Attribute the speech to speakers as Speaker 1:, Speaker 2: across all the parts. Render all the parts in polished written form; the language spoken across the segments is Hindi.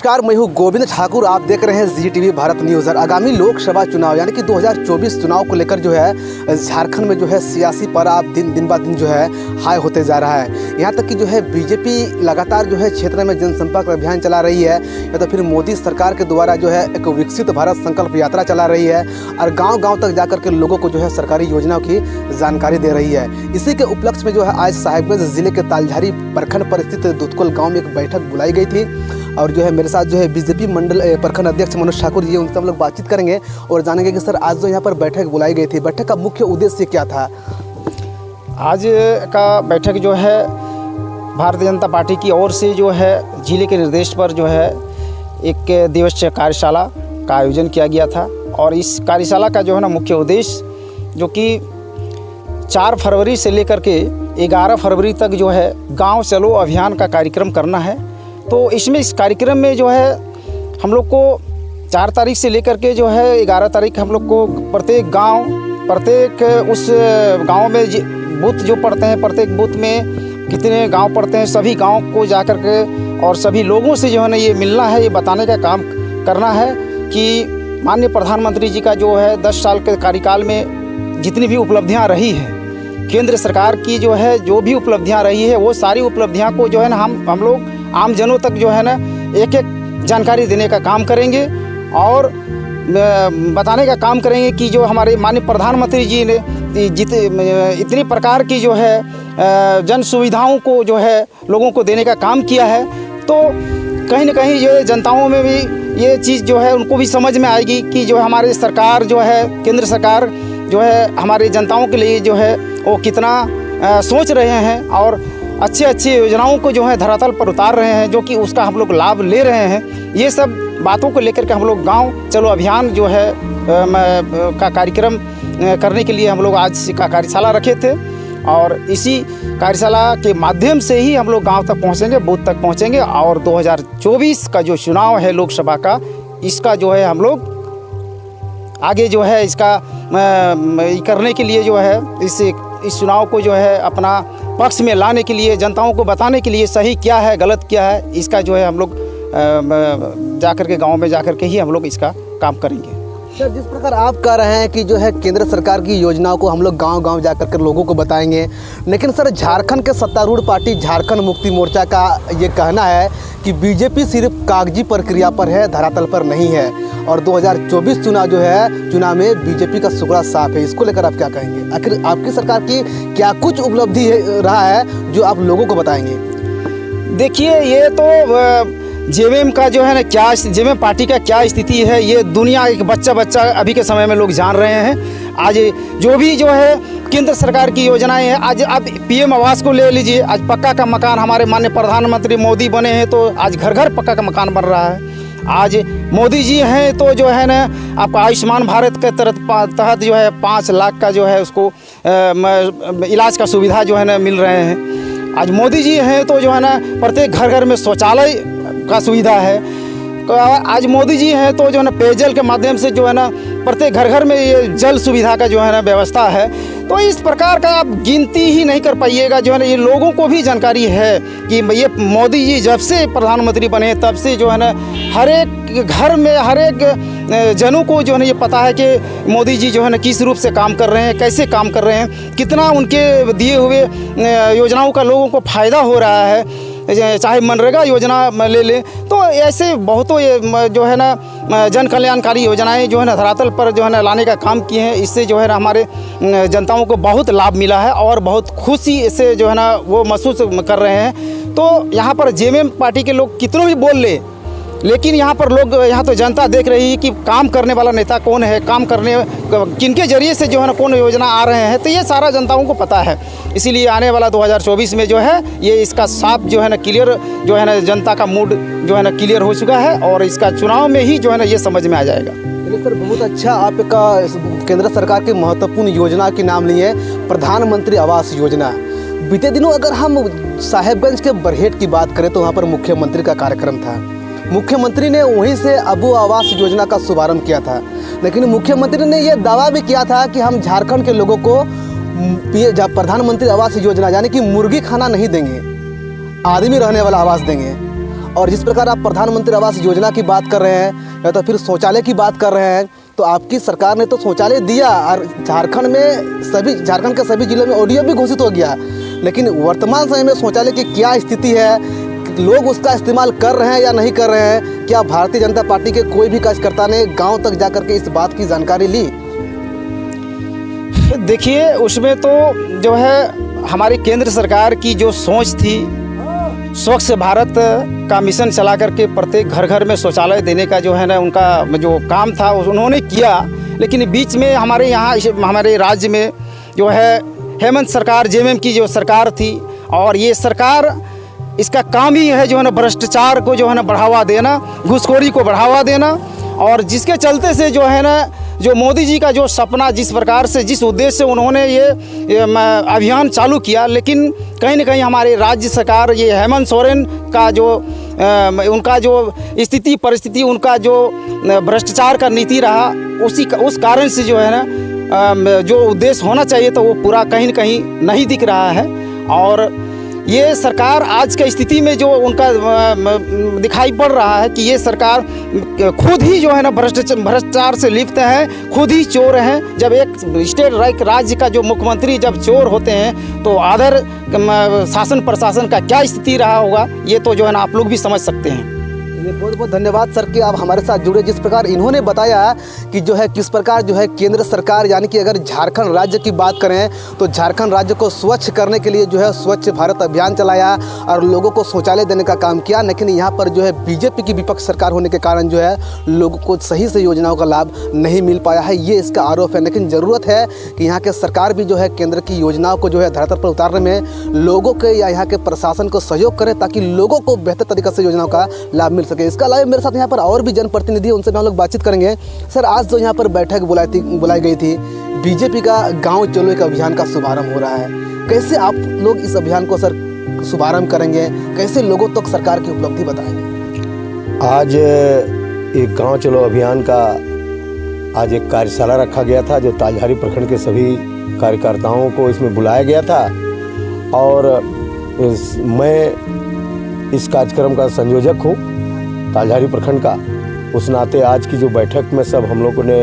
Speaker 1: नमस्कार, मैं हूं गोविंद ठाकुर। आप देख रहे हैं ZTV भारत न्यूज़। आगामी लोकसभा चुनाव यानी कि 2024 चुनाव को लेकर जो है झारखंड में जो है सियासी पारा अब दिन ब दिन जो है हाई होते जा रहा है। यहाँ तक कि जो है बीजेपी लगातार जो है क्षेत्र में जनसंपर्क अभियान चला रही है, या तो फिर मोदी सरकार के द्वारा जो है एक विकसित भारत संकल्प यात्रा चला रही है और गाँव तक जाकर के लोगों को जो है सरकारी योजनाओं की जानकारी दे रही है। इसी के उपलक्ष्य में जो है आज साहिबगंज जिले के तालझारी प्रखंड पर स्थित दुधकोल गाँव में एक बैठक बुलाई गई थी और जो है मेरे साथ जो है बीजेपी मंडल प्रखंड अध्यक्ष मनोज ठाकुर जी, उनसे हम लोग बातचीत करेंगे और जानेंगे कि सर आज जो यहाँ पर बैठक बुलाई गई थी, बैठक का मुख्य उद्देश्य क्या था?
Speaker 2: आज का बैठक जो है भारतीय जनता पार्टी की ओर से जो है जिले के निर्देश पर जो है एक दिवसीय कार्यशाला का आयोजन किया गया था। और इस कार्यशाला का जो है ना मुख्य उद्देश्य जो कि 4 फरवरी से लेकर के 11 फरवरी तक जो है गाँव चलो अभियान का कार्यक्रम करना है। तो इसमें इस कार्यक्रम में जो है हम लोग को 4 तारीख से लेकर के जो है 11 तारीख हम लोग को प्रत्येक गांव, प्रत्येक उस गांव में बूथ जो पड़ते हैं, प्रत्येक बूथ में कितने गांव पड़ते हैं, सभी गांव को जा कर के और सभी लोगों से जो है ना ये मिलना है, ये बताने का काम करना है कि माननीय प्रधानमंत्री जी का जो है 10 साल के कार्यकाल में जितनी भी उपलब्धियाँ रही हैं, केंद्र सरकार की जो है जो भी उपलब्धियाँ रही है, वो सारी उपलब्धियाँ को जो है ना हम लोग आम जनों तक जो है ना एक जानकारी देने का काम करेंगे और बताने का काम करेंगे कि जो हमारे माननीय प्रधानमंत्री जी ने इतनी प्रकार की जो है जन सुविधाओं को जो है लोगों को देने का काम किया है। तो कहीं ना कहीं ये जनताओं में भी ये चीज़ जो है उनको भी समझ में आएगी कि जो हमारी सरकार जो है, केंद्र सरकार जो है हमारे जनताओं के लिए जो है वो कितना सोच रहे हैं और अच्छी योजनाओं को जो है धरातल पर उतार रहे हैं, जो कि उसका हम लोग लाभ ले रहे हैं। ये सब बातों को लेकर के हम लोग गांव चलो अभियान जो है का कार्यक्रम करने के लिए हम लोग आज का कार्यशाला रखे थे और इसी कार्यशाला के माध्यम से ही हम लोग गांव तक पहुंचेंगे, बूथ तक पहुंचेंगे और 2024 का जो चुनाव है लोकसभा का, इसका जो है हम लोग आगे जो है इसका करने के लिए जो है इस चुनाव को जो है अपना पक्ष में लाने के लिए, जनताओं को बताने के लिए सही क्या है गलत क्या है, इसका जो है हम लोग जाकर के गांव में जाकर के ही हम लोग इसका काम करेंगे।
Speaker 1: सर, जिस प्रकार आप कह रहे हैं कि जो है केंद्र सरकार की योजनाओं को हम लोग गांव जाकर के लोगों को बताएंगे, लेकिन सर झारखंड के सत्तारूढ़ पार्टी झारखंड मुक्ति मोर्चा का ये कहना है कि बीजेपी सिर्फ कागजी प्रक्रिया पर है, धरातल पर नहीं है और 2024 चुनाव जो है चुनाव में बीजेपी का सुगड़ा साफ है। इसको लेकर आप क्या कहेंगे? आखिर आपकी सरकार की क्या कुछ उपलब्धि रहा है जो आप लोगों को बताएंगे?
Speaker 2: देखिए, ये तो जेएमएम का जो है ना क्या जेएमएम पार्टी का क्या स्थिति है ये दुनिया एक बच्चा अभी के समय में लोग जान रहे हैं। आज जो भी जो है केंद्र सरकार की योजनाएं हैं, आज आप पीएम आवास को ले लीजिए, आज पक्का का मकान हमारे माननीय प्रधानमंत्री मोदी बने हैं तो आज घर पक्का का मकान बन रहा है। आज मोदी जी हैं तो जो है ना आपका आयुष्मान भारत के तहत जो है 5 लाख का जो है उसको इलाज का सुविधा जो है ना मिल रहे हैं। आज मोदी जी हैं तो जो है ना प्रत्येक घर में शौचालय का सुविधा है। आज मोदी जी हैं तो जो है ना पेयजल के माध्यम से जो है ना प्रत्येक घर में ये जल सुविधा का जो है ना व्यवस्था है। तो इस प्रकार का आप गिनती ही नहीं कर पाइएगा, जो है ना ये लोगों को भी जानकारी है कि ये मोदी जी जब से प्रधानमंत्री बने तब से जो है ना हर एक घर में हर एक जनों को जो है ना ये पता है कि मोदी जी जो है ना किस रूप से काम कर रहे हैं, कैसे काम कर रहे हैं, कितना उनके दिए हुए योजनाओं का लोगों को फ़ायदा हो रहा है। चाहे मनरेगा योजना ले लें तो ऐसे बहुतों ये जो है ना जन कल्याणकारी योजनाएं जो है ना धरातल पर जो है ना लाने का काम किए हैं। इससे जो है ना हमारे जनताओं को बहुत लाभ मिला है और बहुत खुशी से जो है ना वो महसूस कर रहे हैं। तो यहाँ पर जेएमएम पार्टी के लोग कितनों भी बोल ले, लेकिन यहाँ पर लोग यहाँ तो जनता देख रही है कि काम करने वाला नेता कौन है, काम करने किनके जरिए से जो है ना कौन योजना आ रहे हैं, तो ये सारा जनताओं को पता है। इसीलिए आने वाला 2024 में जो है ये इसका साफ जो है ना क्लियर जो है ना जनता का मूड जो है ना क्लियर हो चुका है और इसका चुनाव में ही जो है ना ये समझ में आ जाएगा।
Speaker 1: सर, बहुत अच्छा आपका केंद्र सरकार की महत्वपूर्ण योजना के नाम लिए प्रधानमंत्री आवास योजना। बीते दिनों अगर हम साहेबगंज के बरहेट की बात करें तो वहाँ पर मुख्यमंत्री का कार्यक्रम था। मुख्यमंत्री ने वहीं से अबू आवास योजना का शुभारंभ किया था, लेकिन मुख्यमंत्री ने यह दावा भी किया था कि हम झारखंड के लोगों को प्रधानमंत्री आवास योजना यानी कि मुर्गी खाना नहीं देंगे, आदमी रहने वाला आवास देंगे। और जिस प्रकार आप प्रधानमंत्री आवास योजना की बात कर रहे हैं या तो फिर शौचालय की बात कर रहे हैं, तो आपकी सरकार ने तो शौचालय दिया और झारखंड के सभी जिलों में ODF भी घोषित हो गया, लेकिन वर्तमान समय में शौचालय की क्या स्थिति है, लोग उसका इस्तेमाल कर रहे हैं या नहीं कर रहे हैं? क्या भारतीय जनता पार्टी के कोई भी कार्यकर्ता ने गांव तक जाकर के इस बात की जानकारी ली?
Speaker 2: देखिए, उसमें तो जो है हमारी केंद्र सरकार की जो सोच थी, स्वच्छ भारत का मिशन चला करके प्रत्येक घर घर में शौचालय देने का जो है ना उनका जो काम था उन्होंने किया। लेकिन बीच में हमारे यहाँ हमारे राज्य में जो है हेमंत सरकार, JMM की जो सरकार थी, और ये सरकार इसका काम ही है जो है ना भ्रष्टाचार को जो है ना बढ़ावा देना, घूसखोरी को बढ़ावा देना, और जिसके चलते से जो है ना जो मोदी जी का जो सपना, जिस प्रकार से जिस उद्देश्य से उन्होंने ये अभियान चालू किया, लेकिन कहीं ना कहीं हमारे राज्य सरकार, ये हेमंत सोरेन का जो उनका जो स्थिति परिस्थिति, उनका जो भ्रष्टाचार का नीति रहा, उस कारण से जो है ना जो उद्देश्य होना चाहिए तो वो पूरा कहीं ना कहीं नहीं दिख रहा है। और ये सरकार आज की स्थिति में जो उनका दिखाई पड़ रहा है कि ये सरकार खुद ही जो है ना भ्रष्टाचार से लिप्त है, खुद ही चोर हैं। जब एक स्टेट राज्य का जो मुख्यमंत्री जब चोर होते हैं तो अदर शासन प्रशासन का क्या स्थिति रहा होगा, ये तो जो है ना आप लोग भी समझ सकते हैं।
Speaker 1: बहुत बहुत धन्यवाद सर कि आप हमारे साथ जुड़े। जिस प्रकार इन्होंने बताया कि जो है किस प्रकार जो है केंद्र सरकार, यानी कि अगर झारखंड राज्य की बात करें तो झारखंड राज्य को स्वच्छ करने के लिए जो है स्वच्छ भारत अभियान चलाया और लोगों को शौचालय देने का काम किया, लेकिन यहाँ पर जो है बीजेपी की विपक्ष सरकार होने के कारण जो है लोगों को सही से योजनाओं का लाभ नहीं मिल पाया है, ये इसका आरोप है। लेकिन ज़रूरत है कि यहाँ के सरकार भी जो है केंद्र की योजनाओं को जो है धरातल पर उतारने में लोगों के या यहाँ के प्रशासन को सहयोग करे, ताकि लोगों को बेहतर तरीके से योजनाओं का लाभ मिल सके। इसका अलावा मेरे साथ यहाँ पर और भी जनप्रतिनिधि हैं, उनसे हम लोग बातचीत करेंगे। सर, आज जो यहाँ पर बैठक बुलाई गई थी, बीजेपी का गांव चलो एक अभियान का शुभारंभ हो रहा है, कैसे आप लोग इस अभियान को सर शुभारंभ करेंगे, कैसे लोगों तक सरकार की उपलब्धि बताएंगे?
Speaker 3: आज एक गांव चलो अभियान का आज एक कार्यशाला रखा गया था, जो तालझारी प्रखंड के सभी कार्यकर्ताओं को इसमें बुलाया गया था, और मैं इस कार्यक्रम का संयोजक हूँ तालझारी प्रखंड का। उस नाते आज की जो बैठक में सब हम लोगों ने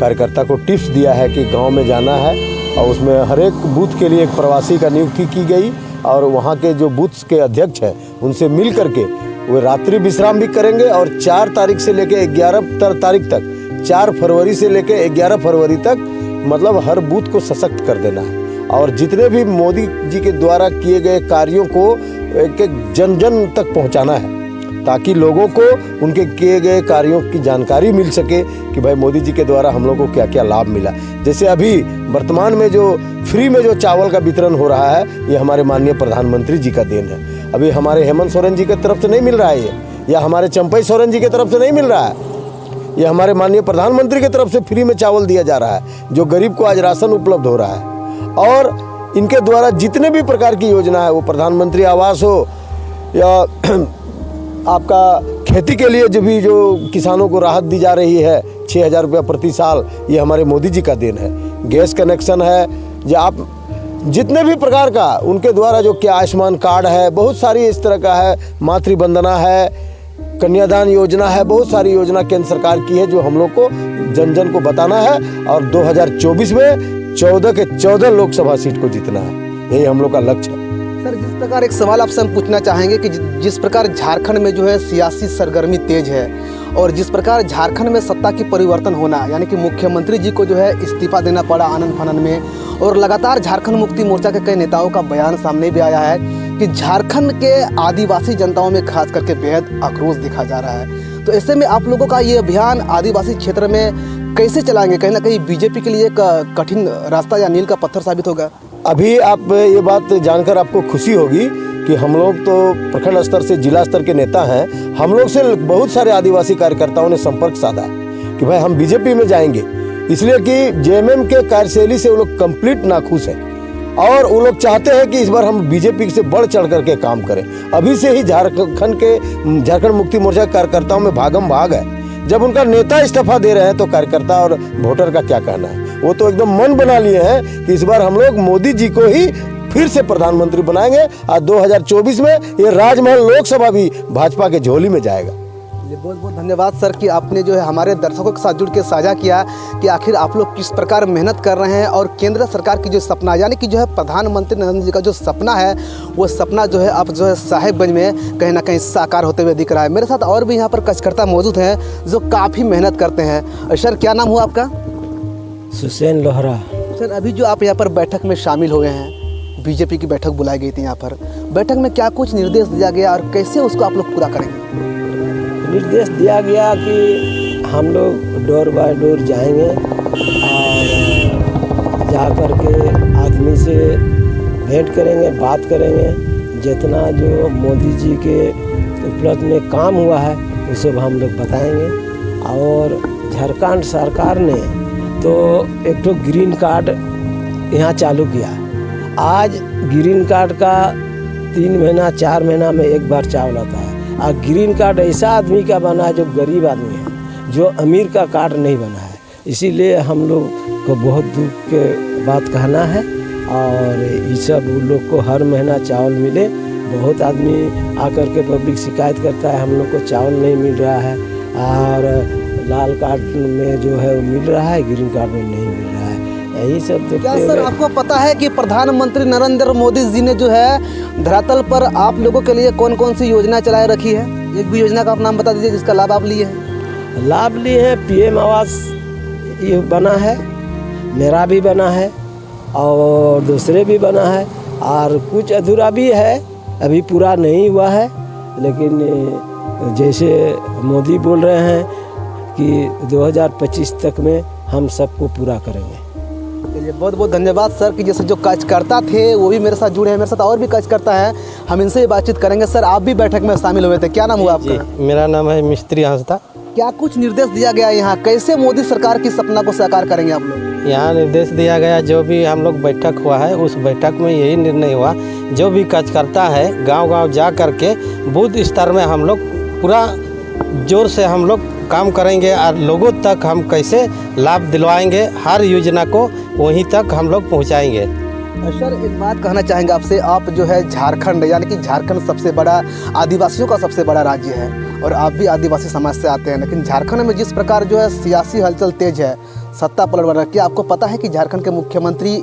Speaker 3: कार्यकर्ता को टिप्स दिया है कि गांव में जाना है, और उसमें हर एक बूथ के लिए एक प्रवासी का नियुक्ति की गई, और वहाँ के जो बूथ के अध्यक्ष हैं उनसे मिल करके वे रात्रि विश्राम भी करेंगे, और 4 तारीख से लेकर 11 तारीख तक, 4 फरवरी से लेकर 11 फरवरी तक मतलब हर बूथ को सशक्त कर देना है, और जितने भी मोदी जी के द्वारा किए गए कार्यों को एक जन जन तक पहुंचाना है, ताकि लोगों को उनके किए गए कार्यों की जानकारी मिल सके कि भाई मोदी जी के द्वारा हम लोगों को क्या क्या लाभ मिला। जैसे अभी वर्तमान में जो फ्री में जो चावल का वितरण हो रहा है, ये हमारे माननीय प्रधानमंत्री जी का देन है। अभी हमारे हेमंत सोरेन जी की तरफ से नहीं मिल रहा है ये, या हमारे चंपई सोरेन जी की तरफ से नहीं मिल रहा है, ये हमारे माननीय प्रधानमंत्री की तरफ से फ्री में चावल दिया जा रहा है, जो गरीब को आज राशन उपलब्ध हो रहा है। और इनके द्वारा जितने भी प्रकार की योजना है, वो प्रधानमंत्री आवास हो या आपका खेती के लिए जो किसानों को राहत दी जा रही है 6,000 रुपया प्रति साल, ये हमारे मोदी जी का देन है। गैस कनेक्शन है, जो आप जितने भी प्रकार का उनके द्वारा जो क्या आयुष्मान कार्ड है, बहुत सारी इस तरह का है, मातृवंदना है, कन्यादान योजना है, बहुत सारी योजना केंद्र सरकार की है, जो हम लोग को जन जन को बताना है, और 2024 में 14 के 14 लोकसभा सीट को जीतना है, यही हम लोग का लक्ष्य है।
Speaker 1: सर, जिस प्रकार एक सवाल आपसे हम पूछना चाहेंगे कि जिस प्रकार झारखंड में जो है सियासी सरगर्मी तेज है, और जिस प्रकार झारखंड में सत्ता की परिवर्तन होना, यानी कि मुख्यमंत्री जी को जो है इस्तीफा देना पड़ा आनन फानन में, और लगातार झारखंड मुक्ति मोर्चा के कई नेताओं का बयान सामने भी आया है कि झारखंड के आदिवासी जनताओं में खास करके बेहद आक्रोश दिखा जा रहा है। तो ऐसे में आप लोगों का ये अभियान आदिवासी क्षेत्र में कैसे चलाएंगे? कहीं ना कहीं बीजेपी के लिए एक कठिन रास्ता या नील का पत्थर साबित होगा।
Speaker 3: अभी आप ये बात जानकर आपको खुशी होगी कि हम लोग तो प्रखंड स्तर से जिला स्तर के नेता हैं, हम लोग से बहुत सारे आदिवासी कार्यकर्ताओं ने संपर्क साधा कि भाई हम बीजेपी में जाएंगे, इसलिए कि JMM के कार्यशैली से वो लोग कंप्लीट नाखुश हैं, और वो लोग चाहते हैं कि इस बार हम बीजेपी से बढ़ चढ़ करके काम करें। अभी से ही झारखंड मुक्ति मोर्चा कार्यकर्ताओं में भागम भाग है। जब उनका नेता इस्तीफा दे रहे हैं तो कार्यकर्ता और वोटर का क्या कहना है, वो तो एकदम मन बना लिए हैं कि इस बार हम लोग मोदी जी को ही फिर से प्रधानमंत्री बनाएंगे और 2024 में ये राजमहल लोकसभा भी भाजपा के झोली में जाएगा।
Speaker 1: बहुत बहुत धन्यवाद सर कि आपने जो है हमारे दर्शकों के साथ जुड़ के साझा किया कि आखिर आप लोग किस प्रकार मेहनत कर रहे हैं और केंद्र सरकार की जो सपना यानी कि जो है प्रधानमंत्री नरेंद्र जी का जो सपना है वो सपना जो है अब जो है साहेबगंज में कहीं ना कहीं साकार होते हुए दिख रहा है। मेरे साथ और भी यहाँ पर कार्यकर्ता मौजूद हैं जो काफ़ी मेहनत करते हैं। सर क्या नाम हुआ आपका?
Speaker 4: सुसैन लोहरा।
Speaker 1: सर अभी जो आप यहाँ पर बैठक में शामिल हुए हैं, बीजेपी की बैठक बुलाई गई थी यहाँ पर, बैठक में क्या कुछ निर्देश दिया गया और कैसे उसको आप लोग पूरा करेंगे?
Speaker 4: निर्देश दिया गया कि हम लोग डोर बाय डोर जाएंगे और जा कर के आदमी से भेंट करेंगे, बात करेंगे, जितना जो मोदी जी के उपलब्ध में काम हुआ है उसे हम लोग बताएंगे। और झारखंड सरकार ने तो एक तो ग्रीन कार्ड यहाँ चालू किया। आज ग्रीन कार्ड का 3 महीना 4 महीना में एक बार चावल आता है। और ग्रीन कार्ड ऐसा आदमी का बना है जो गरीब आदमी है, जो अमीर का कार्ड नहीं बना है। इसीलिए हम लोग को बहुत दुख के बात कहना है और ये सब लोग को हर महीना चावल मिले। बहुत आदमी आकर के पब्लिक शिकायत करता है हम लोग को चावल नहीं मिल रहा है और लाल कार्ड में जो है वो मिल रहा है, ग्रीन कार्ड में नहीं मिल रहा है। यही सब
Speaker 1: क्या सर आपको पता है कि प्रधानमंत्री नरेंद्र मोदी जी ने जो है धरातल पर आप लोगों के लिए कौन कौन सी योजना चलाए रखी है? एक भी योजना का आप नाम बता दीजिए जिसका लाभ आप लिए हैं।
Speaker 4: लाभ लिए हैं। PM आवास ये बना है, मेरा भी बना है और दूसरे भी बना है और कुछ अधूरा भी है, अभी पूरा नहीं हुआ है। लेकिन जैसे मोदी बोल रहे हैं कि 2025 तक में हम सबको पूरा करेंगे।
Speaker 1: चलिए बहुत बहुत धन्यवाद सर कि जैसे जो कार्यकर्ता थे वो भी मेरे साथ जुड़े हैं, मेरे साथ और भी कार्यकर्ता हैं, हम इनसे बातचीत करेंगे। सर आप भी बैठक में शामिल हुए थे, क्या नाम हुआ आपका?
Speaker 5: मेरा नाम है मिस्त्री हंसदा।
Speaker 1: क्या कुछ निर्देश दिया गया यहाँ, कैसे मोदी सरकार की सपना को साकार करेंगे आप लोग?
Speaker 5: यहाँ निर्देश दिया गया, जो भी हम लोग बैठक हुआ है उस बैठक में यही निर्णय हुआ, जो भी कार्यकर्ता है गांव-गांव जा करके बूथ स्तर में हम लोग पूरा जोर से हम लोग काम करेंगे और लोगों तक हम कैसे लाभ दिलवाएंगे, हर योजना को वहीं तक हम लोग पहुँचाएँगे।
Speaker 1: सर एक बात कहना चाहेंगे आपसे, आप जो है झारखंड यानी कि झारखंड सबसे बड़ा आदिवासियों का सबसे बड़ा राज्य है और आप भी आदिवासी समाज से आते हैं, लेकिन झारखंड में जिस प्रकार जो है सियासी हलचल तेज है, सत्ता पलट बढ़ रहा है, क्या आपको पता है कि झारखंड के मुख्यमंत्री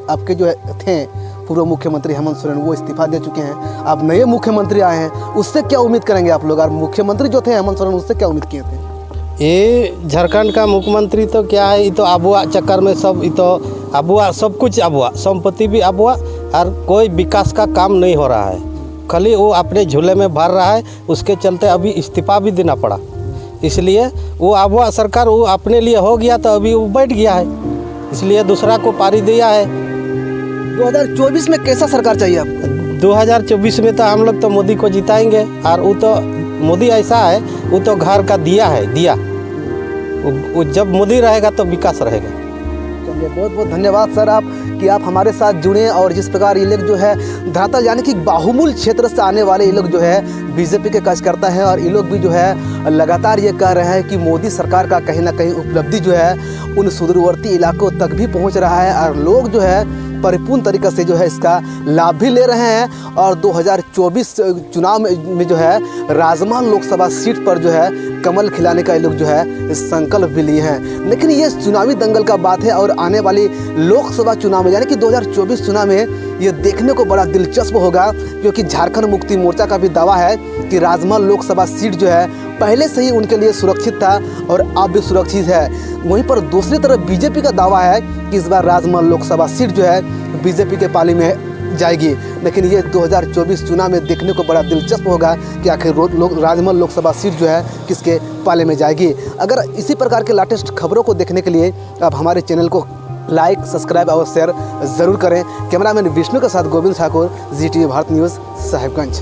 Speaker 1: आपके जो थे पूर्व मुख्यमंत्री हेमंत सोरेन वो इस्तीफा दे चुके हैं, अब नए मुख्यमंत्री आए हैं, उससे क्या उम्मीद करेंगे आप लोग? और मुख्यमंत्री जो थे हेमंत सोरेन उससे क्या उम्मीद किए थे?
Speaker 5: ये झारखंड का मुख्यमंत्री तो क्या है, ये तो अबुआ चक्कर में सब, ये तो अबुआ सब कुछ अबुआ, संपत्ति भी अबुआ और कोई विकास का काम नहीं हो रहा है, खाली वो अपने झूले में भर रहा है। उसके चलते अभी इस्तीफा भी देना पड़ा, इसलिए वो अबुआ सरकार वो अपने लिए हो गया तो अभी वो बैठ गया है, इसलिए दूसरा को पारी दिया है।
Speaker 1: 2024 में कैसा सरकार चाहिए आपको?
Speaker 5: 2024 में तो हम लोग तो मोदी को जिताएंगे और वो तो मोदी ऐसा है, वो तो घर का दिया है, दिया वो जब मोदी रहेगा तो विकास रहेगा।
Speaker 1: चलिए बहुत बहुत धन्यवाद सर आप कि आप हमारे साथ जुड़े और जिस प्रकार ये लोग जो है धरातल यानी कि बाहुमूल क्षेत्र से आने वाले ये लोग जो है बीजेपी के कार्यकर्ता हैं और ये लोग भी जो है लगातार ये कह रहे हैं कि मोदी सरकार का कहीं ना कहीं उपलब्धि जो है उन सुदूरवर्ती इलाकों तक भी पहुंच रहा है और लोग जो है परिपूर्ण तरीके से जो है इसका लाभ भी ले रहे हैं। और 2024 चुनाव में जो है राजमहल लोकसभा सीट पर जो है कमल खिलाने का ये लोग जो है संकल्प भी लिए हैं। लेकिन ये चुनावी दंगल का बात है और आने वाली लोकसभा चुनाव में यानी कि 2024 चुनाव में ये देखने को बड़ा दिलचस्प होगा, क्योंकि झारखंड मुक्ति मोर्चा का भी दावा है कि राजमहल लोकसभा सीट जो है पहले से ही उनके लिए सुरक्षित था और अब भी सुरक्षित है। वहीं पर दूसरी तरफ बीजेपी का दावा है कि इस बार राजमहल लोकसभा सीट जो है बीजेपी के पाली में जाएगी। लेकिन ये 2024 चुनाव में देखने को बड़ा दिलचस्प होगा कि आखिर राजमहल लोकसभा सीट जो है किसके पाले में जाएगी। अगर इसी प्रकार के लेटेस्ट खबरों को देखने के लिए आप हमारे चैनल को लाइक, सब्सक्राइब और शेयर ज़रूर करें। कैमरामैन विष्णु के साथ गोविंद ठाकुर, ZTV भारत न्यूज़, साहिबगंज।